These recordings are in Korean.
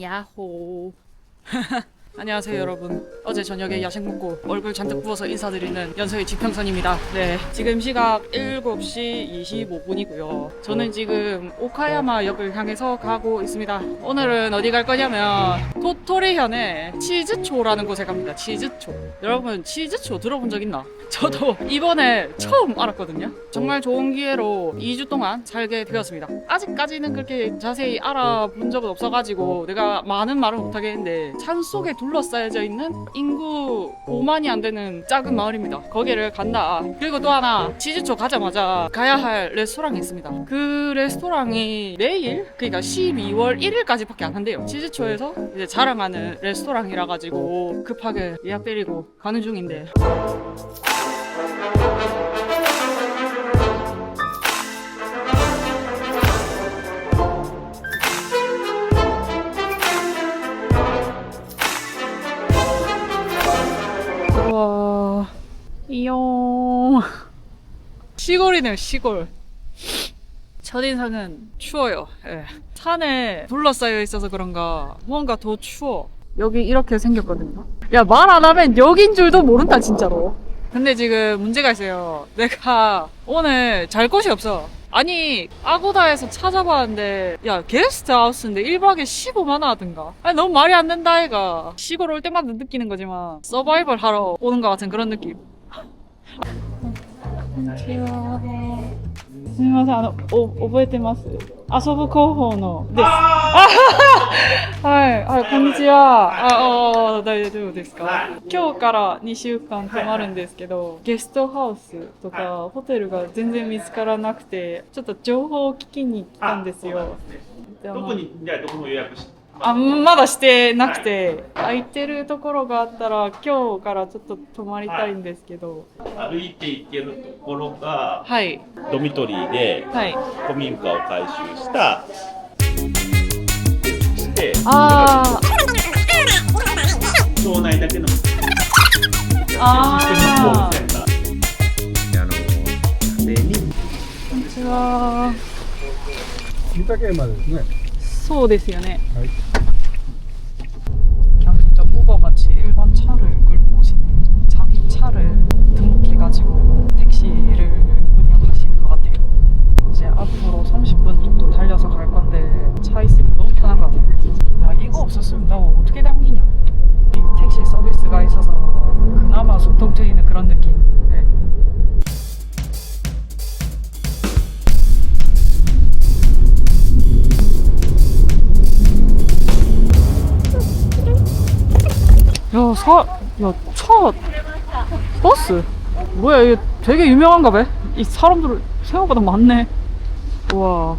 야호. 안녕하세요 여러분. 어제 저녁에 야식 먹고 얼굴 잔뜩 부어서 인사드리는 연서의 지평선입니다. 네, 지금 시각 7시 25분이고요 저는 지금 오카야마 역을 향해서 가고 있습니다. 오늘은 어디 갈 거냐면 도토리현의 치즈초라는 곳에 갑니다. 치즈초. 여러분 치즈초 들어본 적 있나? 저도 이번에 처음 알았거든요. 정말 좋은 기회로 2주 동안 살게 되었습니다. 아직까지는 그렇게 자세히 알아본 적은 없어가지고 내가 많은 말을 못하겠는데 산속에 둘러싸여져 있는 인구 5만이 안 되는 작은 마을입니다. 거기를 간다. 그리고 또 하나, 치즈초 가자마자 가야 할 레스토랑이 있습니다. 그 레스토랑이 내일, 그러니까 12월 1일까지밖에 안 한대요. 치즈초에서 이제 자랑하는 레스토랑이라 가지고 급하게 예약 때리고 가는 중인데, 와, 이용. 시골이네요, 시골. 첫인상은 추워요. 예. 산에 둘러싸여 있어서 그런가 뭔가 더 추워. 여기 이렇게 생겼거든요. 야, 말 안 하면 여긴 줄도 모른다 진짜로. 근데 지금 문제가 있어요. 내가 오늘 잘 곳이 없어. 아니, 아고다에서 찾아봤는데, 야, 게스트하우스인데 1박에 15만 원 하던가. 아니, 너무 말이 안 된다, 애가. 시골 올 때마다 느끼는 거지만, 서바이벌 하러 오는 것 같은 그런 느낌. 안녕하세요. すみません、覚えてます。遊ぶ広報のです。はい、はい、こんにちは。大丈夫ですか？今日から2週間泊まるんですけど、ゲストハウスとかホテルが全然見つからなくて、ちょっと情報を聞きに来たんですよ。どこに、じゃあどこの予約してまだしてなくて、空いてるところがあったら今日からちょっと泊まりたいんですけど。歩いて行けるところが、はい。ドミトリーではい。古民家を改修したしてあ町内だけのシステムのコールあセンター家庭にこんにちは。御嶽山ですね。そうですよね。はい。 그냥 진짜 우버같이 일반 차를 끌고 오시네. 자기 차를 등록해가지고 택시를 운영하시는 것 같아요. 이제 앞으로 30분 정도 달려서 갈 건데 차 있으면 너무 편한 것 같아요. 야, 이거 없었으면 나 어떻게 당기냐. 이 택시 서비스가 있어서 그나마 숨통 트이는 그런 느낌. 네. 차, 버스? 뭐야, 이게 되게 유명한가 봐. 이 사람들 생각보다 많네. 우와,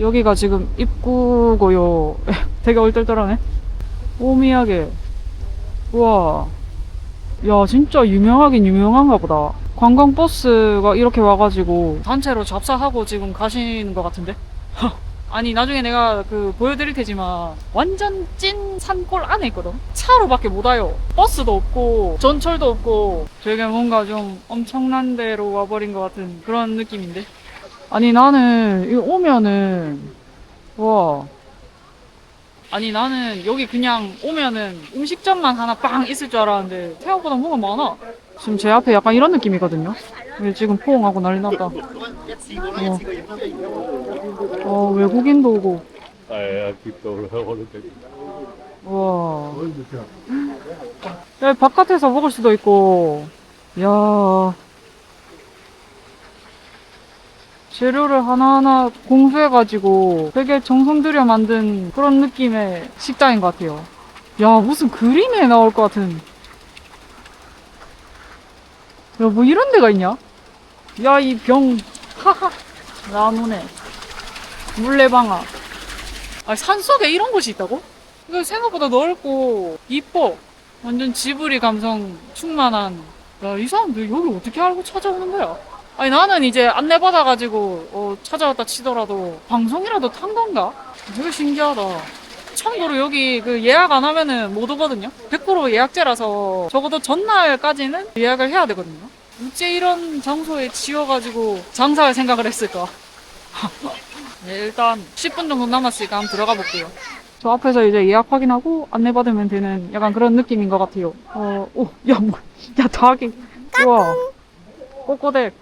여기가 지금 입구고요. 되게 얼떨떨하네. 오미야게. 우와. 야, 진짜 유명하긴 유명한가 보다. 관광버스가 이렇게 와가지고 단체로 잡사하고 지금 가시는 것 같은데? 아니, 나중에 내가 보여드릴 테지만 완전 찐 산골 안에 있거든. 차로밖에 못 와요. 버스도 없고 전철도 없고 되게 뭔가 좀 엄청난 데로 와버린 것 같은 그런 느낌인데. 아니, 나는 이거 오면은 와, 아니 나는 여기 그냥 오면은 음식점만 하나 빵 있을 줄 알았는데 생각보다 뭐가 많아. 지금 제 앞에 약간 이런 느낌이거든요. 여기 지금 포옹하고 난리 났다. 외국인도 오고. 와. 야, 바깥에서 먹을 수도 있고. 야. 재료를 하나하나 공수해가지고 되게 정성 들여 만든 그런 느낌의 식당인 것 같아요. 야, 무슨 그림에 나올 것 같은. 야, 뭐 이런 데가 있냐? 야, 이 병. 하하. 나무네. 물레방아. 아, 산속에 이런 곳이 있다고? 이거 생각보다 넓고 이뻐. 완전 지브리 감성 충만한. 야, 이 사람들 여기 어떻게 알고 찾아오는 거야? 아니, 나는 이제 안내받아가지고 찾아왔다 치더라도 방송이라도 탄 건가? 되게 신기하다. 참고로 여기 예약 안 하면은 못 오거든요. 100% 예약제라서 적어도 전날까지는 예약을 해야 되거든요. 어째 이런 장소에 지어가지고 장사할 생각을 했을까? 네, 일단 10분 정도 남았으니까 한번 들어가 볼게요. 저 앞에서 이제 예약 확인하고 안내받으면 되는 약간 그런 느낌인 것 같아요. 야, 야, 닭이. 우와. 꼬꼬댁.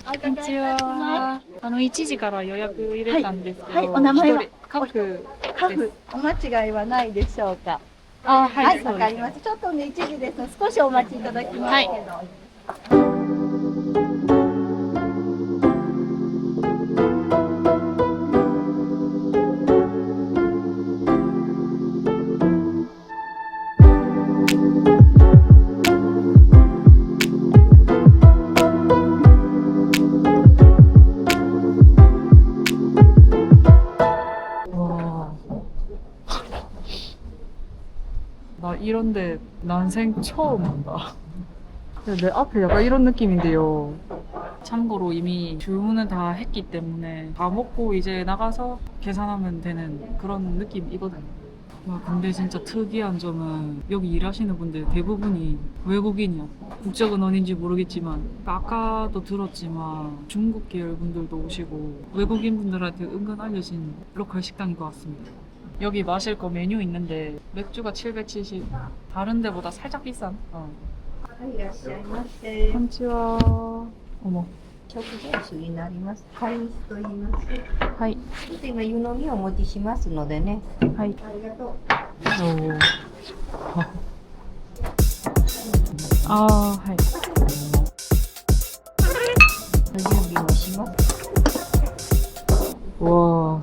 こんにちは。1時から予約入れたんですけど、はいはいお名前は一人カフカフ、お間違いはないでしょうか。あ、は、はいい、そうですわかりました。ちょっとね、1時ですので少しお待ちいただきますけど。와. 나 이런데 난생 처음 온다. 내 앞에 약간 이런 느낌인데요. 참고로 이미 주문은 다 했기 때문에 다 먹고 이제 나가서 계산하면 되는 그런 느낌이거든요. 와, 근데 진짜 특이한 점은 여기 일하시는 분들 대부분이 외국인이야. 국적은 어딘지 모르겠지만 아까도 들었지만 중국 계열 분들도 오시고 외국인 분들한테 은근 알려진 로컬 식당인 것 같습니다. 여기 마실 거 메뉴 있는데 맥주가 770, 다른 데보다 살짝 비싼. はい、いらっしゃいませ。 건치와 어머. 食前酒になります。カインスと言います。 하이. ちょっと今湯飲みをお持ちしますのでね。 하이. ありがとう。 오. 아, 하이. ご準備をします。 와.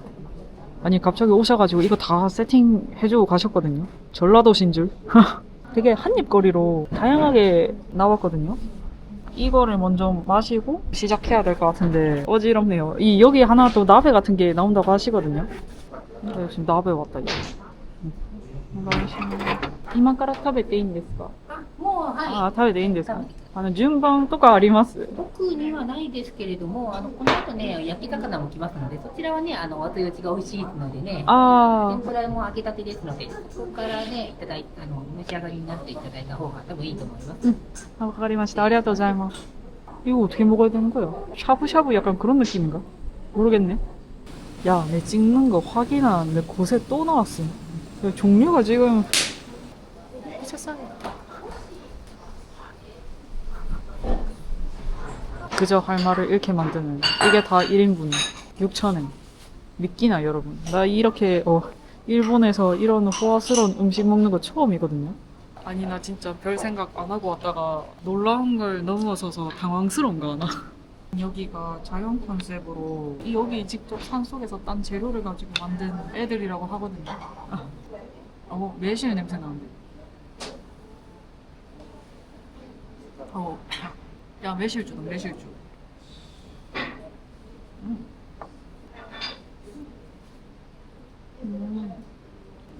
아니 갑자기 오셔가지고 이거 다 세팅해주고 가셨거든요. 전라도신 줄. 되게 한입거리로 다양하게 나왔거든요. 이거를 먼저 마시고 시작해야 될 것 같은데 어지럽네요. 여기 하나 또 나베 같은 게 나온다고 하시거든요. 근데 지금 나베 왔다 이거. 이만から食べていいんですか?もう、はあ、食べていいんですか?順番とかあります?い。特にはないですけれども、この後ね、焼き魚も来ますので、そちらはね、お後打ちが美味しいのでね、あ天ぷらも揚げたてですので、そこからね、いただい召し上がりになっていただいた方が多分いいと思います。 아, わかりました. 아리가토자이마스. 이거 어떻게 먹어야 되는 거야? 샤브샤브 약간 그런 느낌인가? 모르겠네. 야, 내 찍는 거 확인한 내 곳에 또 나왔어. 야, 종류가 지금 세상에. 그저 할 말을 잃게 만드는 이게 다 1인분 6,000엔. 믿기나 여러분? 나 이렇게 일본에서 이런 호화스러운 음식 먹는 거 처음이거든요. 아니 나 진짜 별 생각 안 하고 왔다가 놀라운 걸 넘어서서 당황스러운가 하나. 여기가 자연 컨셉으로 여기 직접 산속에서 딴 재료를 가지고 만든 애들이라고 하거든요. 매실 냄새 나는데. 야, 매실주다, 매실주.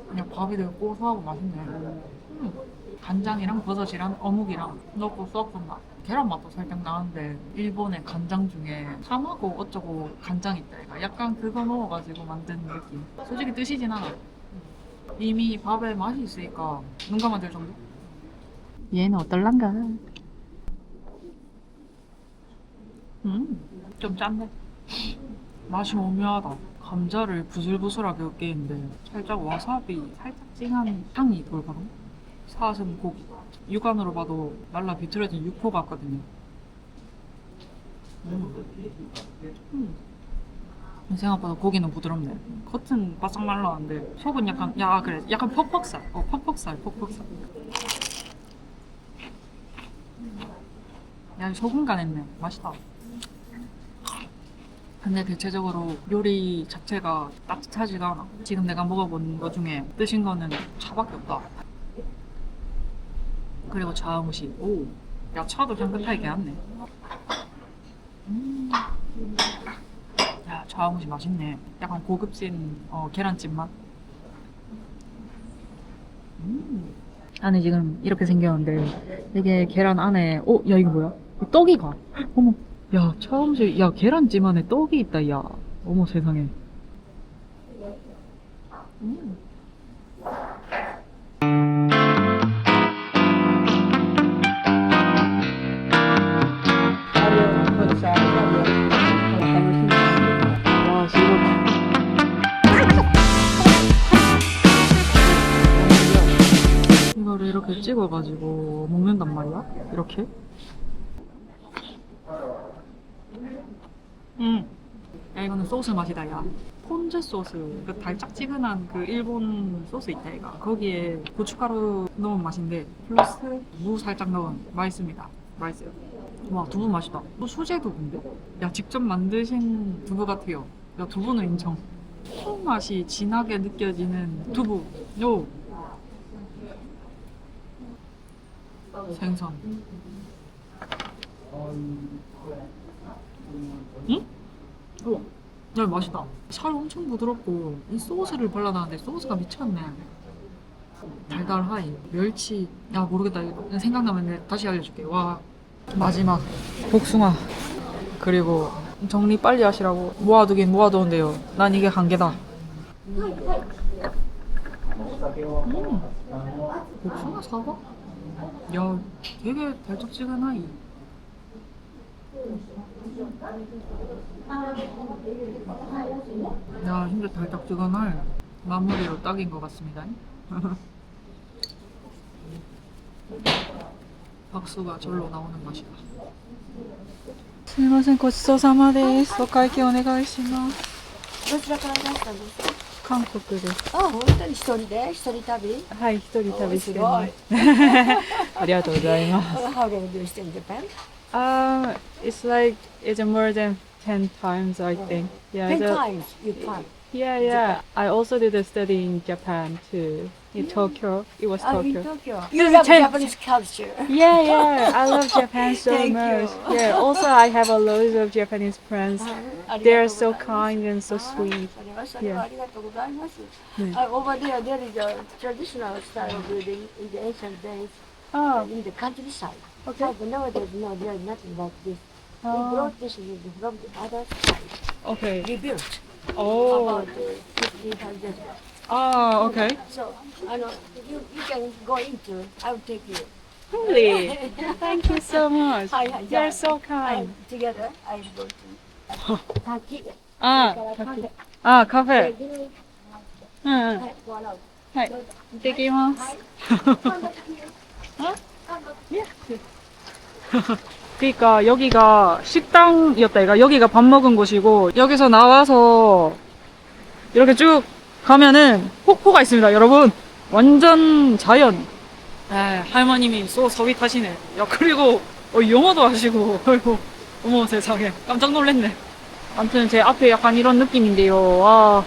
그냥 밥이 되게 고소하고 맛있네. 간장이랑 버섯이랑 어묵이랑 넣고 섞은 맛. 계란 맛도 살짝 나는데 일본의 간장 중에 참하고 어쩌고 간장 있다 얘가 약간 그거 넣어가지고 만든 느낌. 솔직히 뜨시진 않아. 이미 밥에 맛이 있으니까 눈 감아 될 정도? 얘는 어떨란가? 좀 짠데? 맛이 오묘하다. 감자를 부슬부슬하게 으깨는데 살짝 와사비 살짝 찡한 향이 돌거든. 사슴 고기. 육안으로 봐도 말라 비틀어진 육포 같거든요. 생각보다 고기는 부드럽네. 겉은 바싹 말라는데 속은 약간 그래 약간 퍽퍽살. 퍽퍽살. 야, 소금 간했네. 맛있다. 근데 대체적으로 요리 자체가 따뜻하지가 않아. 지금 내가 먹어본 것 중에 뜨신 거는 차밖에 없다. 그리고 자무시. 오, 야, 차도 향긋하게 않네. 야, 자무시 맛있네. 약간 고급진 계란찜 맛. 안에 지금 이렇게 생겼는데 이게 계란 안에 야, 이거 뭐야? 떡이가. 어머. 야, 차음식, 야, 계란찜 안에 떡이 있다, 야. 어머, 세상에. 와, 지금. 이렇게 찍어가지고 먹는단 말이야. 이렇게. 야, 이거는 소스 맛이다, 야. 폰즈 소스, 그 달짝지근한 그 일본 소스 있다, 이가. 거기에 고춧가루 넣은 맛인데, 플러스 무 살짝 넣은 맛있습니다. 맛있어요. 와, 두부 맛있다. 또 수제 두부인데? 야, 직접 만드신 두부 같아요. 야, 두부는 인정. 콩 맛이 진하게 느껴지는 두부. 요. 생선. 응? 오. 야, 맛있다. 살 엄청 부드럽고 이 소스를 발라놨는데 소스가 미쳤네. 달달하이. 멸치. 야, 모르겠다. 이거 생각나면 내가 다시 알려줄게. 와. 마지막 복숭아. 그리고 정리 빨리 하시라고 모아두긴 모아두는데요. 난 이게 한계다. 복숭아 사과? 야, 되게 달짝지근하이. 야, 진짜 달짝지근할 마무리로 딱인 것 같습니다. 박수가 절로 나오는 맛이다. すみません、ごちそうさまです。お会計お願いします。どちらからいらしたんですか？韓国です。あ、本当に一人で一人旅？はい、一人旅してます。ありがとうございます。How long do you stay in Japan? It's like it's more than 10 times, I think. Yeah, 10 times you come. yeah. I also did a study in Japan too. In Tokyo. It was Oh, in Tokyo. Tokyo. You love Japanese culture. Yeah. I love Japan so Thank much. you. Yeah. Also, I have a lot of Japanese friends. あり They が are とうござ so います。 kind and so sweet. それはありがとうございます。ね Over there, there is a traditional style of building in the ancient days Oh, in the countryside. okay. But nowadays, no, there is nothing like this. We Oh. brought this from the other side. Okay. Rebuilt Oh. about 1500 years ago. Ah, okay. So, you can go into. I will take you. Really? Thank you so much. Hi, You're so kind. Together, I will go to Taki. 아, Kafe. 아, 카페. 응. はい、ご覧。はい。行ってきます。그러니까 여기가 식당이었다. 얘가 여기가 밥 먹은 곳이고 여기서 나와서 이렇게 쭉 가면은 폭포가 있습니다, 여러분. 완전 자연. 에, 할머님이 소 서윗하시네. 야, 그리고 영어도 하시고. 아이고, 어머 세상에 깜짝 놀랐네. 아무튼 제 앞에 약간 이런 느낌인데요. 와,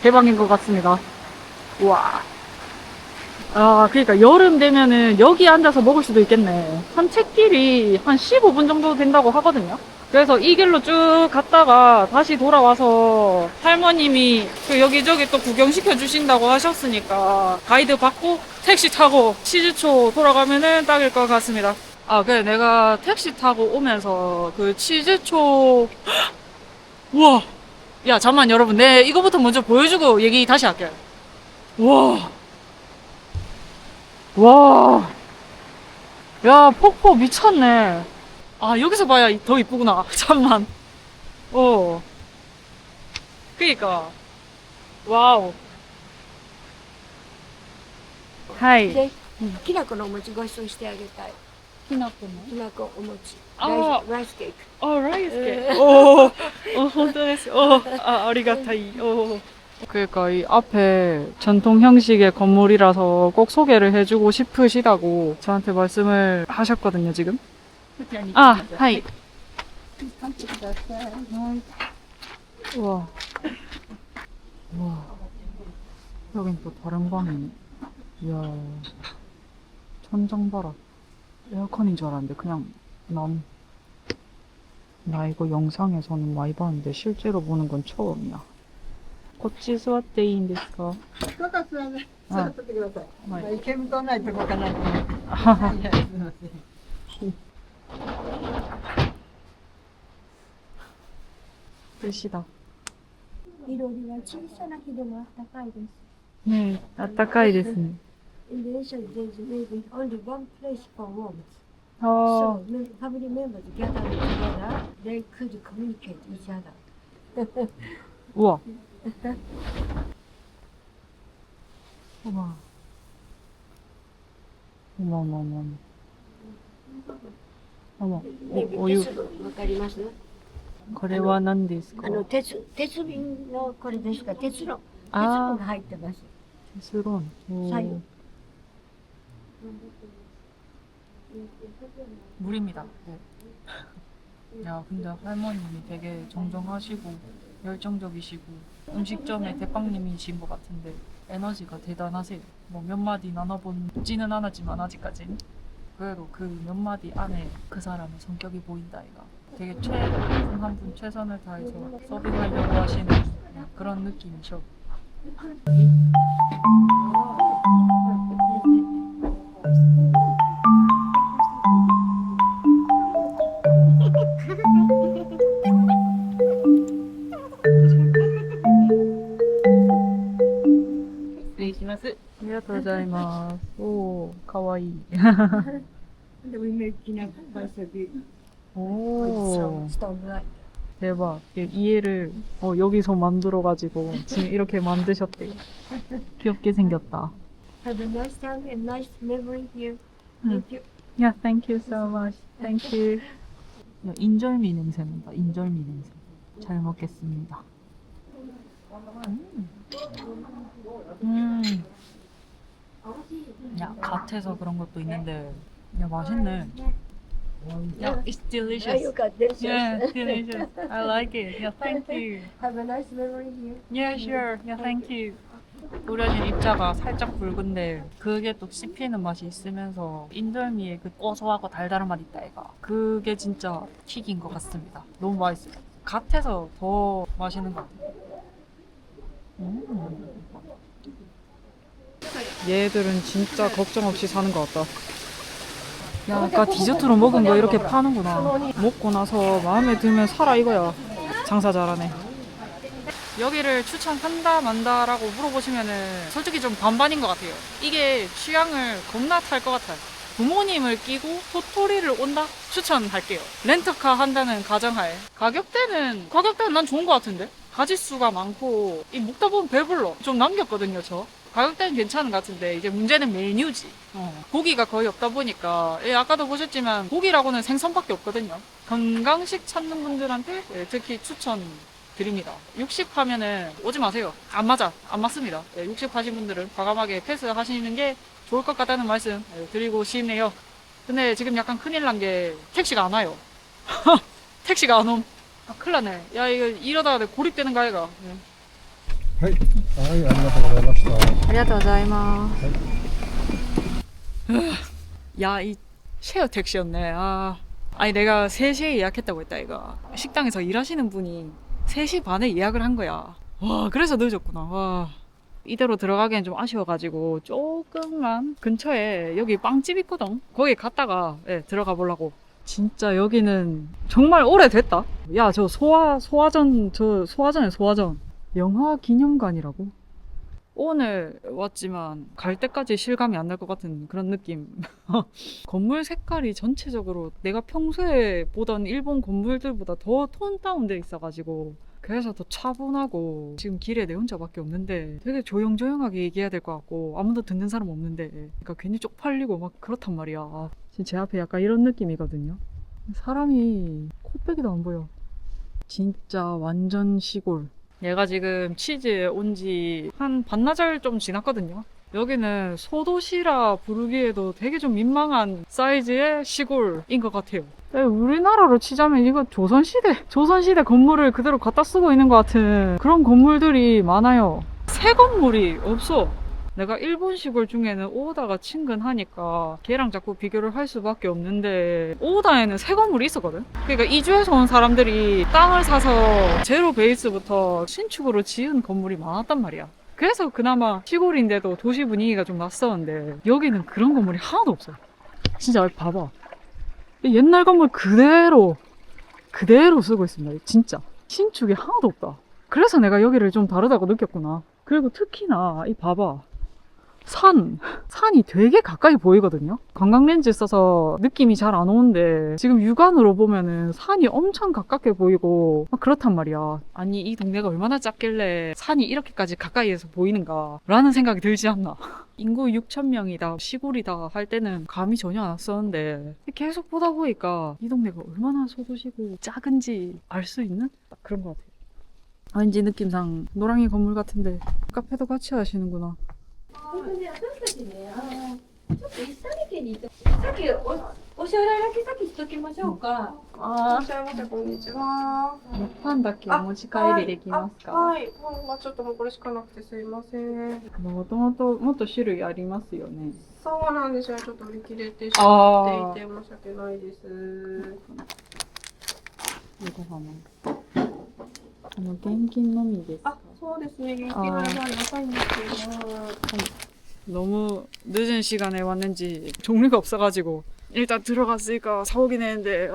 대박인 것 같습니다. 와. 아, 그러니까 여름 되면은 여기 앉아서 먹을 수도 있겠네. 산책길이 한 15분 정도 된다고 하거든요. 그래서 이 길로 쭉 갔다가 다시 돌아와서 할머님이 그 여기저기 또 구경시켜 주신다고 하셨으니까 가이드 받고 택시 타고 치즈초 돌아가면은 딱일 것 같습니다. 아, 그래. 내가 택시 타고 오면서 그 치즈초 우와. 야, 잠만 여러분. 내 이거부터 먼저 보여주고 얘기 다시 할게요. 와. 와. 야, 폭포 미쳤네. 아, 여기서 봐야 더 이쁘구나. 잠만. 그니까. 와우. 하이. で、きな粉のお餅ご馳走してあげたい。きな粉お餅。あライスケーキ。 라이스케. 오, 혼돈했어. 아리가타이. 그러니까 이 앞에 전통 형식의 건물이라서 꼭 소개를 해주고 싶으시다고 저한테 말씀을 하셨거든요, 지금. 아, 하이. 우와. 우와. 여긴 또 다른 방이네. 이야. 천장 봐라. 에어컨인 줄 알았는데 그냥 나 이거 영상에서는 많이 봤는데 실제로 보는 건 처음이야. こっち座っていいんですか？どうぞ座ってください。はい。煙とないとこかなと思って。はいすみません。 끝이다. いろりは小さな火でもあったかいです。 네, あったかいですね. In the ancient days, maybe only one place for warmth. 어, So, family members gathered together, they could communicate each other. 우와. 우와. 어머, 어머, 어머. 어머, わかります？これは何ですか？鉄瓶のこれですか？鉄分が入ってます。 테스론. 사유. 물입니다. 네. 야, 근데 할머님이 되게 정정하시고 열정적이시고 음식점의 대빵님이신 것 같은데 에너지가 대단하세요. 뭐 몇 마디 나눠본지는 않았지만 아직까진 그래도 그 몇 마디 안에 그 사람의 성격이 보인다 이가. 되게 한 분 최선을 다해서 서빙하려고 하시는 그런 느낌이셔. 감사합니다. 오, 가와이. 오, 대박. 이해를 여기서 만들어가지고 지금 이렇게 만드셨대. 귀엽게 생겼다. Have a nice time and nice memory here. Thank you. Yeah, thank you so much. Thank you. 야, 인절미 냄새 난다. 인절미 냄새. 잘 먹겠습니다. 야, 갓해서 그런 것도 있는데, 야, 맛있네. 야, it's delicious. You got this. Yeah, delicious. I like it. Yeah, thank you. Have a nice memory here. Yeah, sure. Yeah, thank you. 우려진 입자가 살짝 붉은데 그게 또 씹히는 맛이 있으면서 인절미의 그 고소하고 달달한 맛 있다 얘가. 그게 진짜 킥인 것 같습니다. 너무 맛있어요. 갓해서 더 맛있는 것 같아요. 얘들은 진짜 걱정 없이 사는 것 같다. 야, 아까 디저트로 먹은 거 이렇게 파는구나. 먹고 나서 마음에 들면 사라 이거야. 장사 잘하네. 여기를 추천한다 만다라고 물어보시면은 솔직히 좀 반반인 것 같아요. 이게 취향을 겁나 탈 것 같아요. 부모님을 끼고 토토리를 온다? 추천할게요. 렌터카 한다는 가정하에. 가격대는 난 좋은 것 같은데? 가짓수가 많고 이 먹다 보면 배불러. 좀 남겼거든요 저. 가격대는 괜찮은 것 같은데 이제 문제는 메뉴지. 고기가 거의 없다 보니까 아까도 보셨지만 고기라고는 생선밖에 없거든요. 건강식 찾는 분들한테 특히 추천드립니다. 육식 하면은 오지 마세요. 안 맞습니다. 육식 하신 분들은 과감하게 패스하시는 게 좋을 것 같다는 말씀 드리고 싶네요. 근데 지금 약간 큰일 난 게 택시가 안 와요. 택시가 안 옴. 아, 큰일 나네. 야, 이거 이러다가 내가 고립되는 거 아이가. はい、はい、ありがとうございました。 안녕하세요. 야, 이 쉐어 택시였네. 아니 내가 3시에 예약했다고 했다 이거. 식당에서 일하시는 분이 3시 반에 예약을 한 거야. 와, 그래서 늦었구나. 와. 이대로 들어가기엔 좀 아쉬워가지고 조금만 근처에 여기 빵집 있거든. 거기 갔다가 들어가 보려고. 진짜 여기는 정말 오래됐다. 야, 저 소화전이야, 소화전. 영화 기념관이라고? 오늘 왔지만 갈 때까지 실감이 안 날 것 같은 그런 느낌. 건물 색깔이 전체적으로 내가 평소에 보던 일본 건물들보다 더 톤 다운돼 있어가지고 그래서 더 차분하고 지금 길에 내 혼자밖에 없는데 되게 조용조용하게 얘기해야 될 것 같고 아무도 듣는 사람 없는데 그러니까 괜히 쪽팔리고 막 그렇단 말이야. 지금 제 앞에 약간 이런 느낌이거든요. 사람이 코빼기도 안 보여. 진짜 완전 시골. 얘가 지금 치즈에 온 지 한 반나절 좀 지났거든요. 여기는 소도시라 부르기에도 되게 좀 민망한 사이즈의 시골인 것 같아요. 우리나라로 치자면 이거 조선시대 건물을 그대로 갖다 쓰고 있는 것 같은 그런 건물들이 많아요. 새 건물이 없어. 내가 일본 시골 중에는 오오다가 친근하니까 걔랑 자꾸 비교를 할 수밖에 없는데 오오다에는 새 건물이 있었거든. 그러니까 이주해서 온 사람들이 땅을 사서 제로 베이스부터 신축으로 지은 건물이 많았단 말이야. 그래서 그나마 시골인데도 도시 분위기가 좀 낯서는데 여기는 그런 건물이 하나도 없어. 진짜 봐봐. 옛날 건물 그대로 쓰고 있습니다. 진짜 신축이 하나도 없다. 그래서 내가 여기를 좀 다르다고 느꼈구나. 그리고 특히나 이 봐봐. 산이 되게 가까이 보이거든요. 관광렌즈 써서 느낌이 잘 안 오는데 지금 육안으로 보면은 산이 엄청 가깝게 보이고 막 그렇단 말이야. 아니 이 동네가 얼마나 작길래 산이 이렇게까지 가까이에서 보이는가 라는 생각이 들지 않나. 인구 6,000명이다, 시골이다 할 때는 감이 전혀 안 왔었는데 계속 보다 보니까 이 동네가 얼마나 소도시고 작은지 알 수 있는 딱 그런 것 같아요. 왠지 느낌상 노랑이 건물 같은데 카페도 같이 하시는구나. 本当に私たちね、ちょっと一緒に家に行ってさっきお支払いだけさっきしときましょうか。あいらっしゃいませ、こんにちは。パンだけお持ち帰りできますか？はい、まあちょっともうこれしかなくてすいません。もともともっと種類ありますよね。そうなんですよ、ちょっと売り切れてしまっていて申し訳ないです。이거 하나. 現金のみですか？あ、そうですね、現金の量あり高いんですけど。 너무 늦은 시간에 왔는지 종류가 없어가지고 일단 들어갔으니까 사오긴 했는데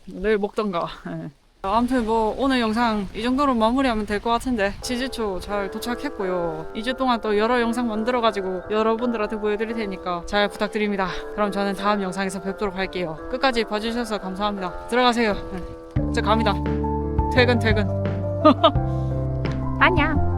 내일 먹던가. 예. 아무튼 뭐 오늘 영상 이 정도로 마무리하면 될 것 같은데 치즈초 잘 도착했고요. 2주 동안 또 여러 영상 만들어가지고 여러분들한테 보여드릴 테니까 잘 부탁드립니다. 그럼 저는 다음 영상에서 뵙도록 할게요. 끝까지 봐주셔서 감사합니다. 들어가세요. 저 갑니다. 퇴근. 안녕.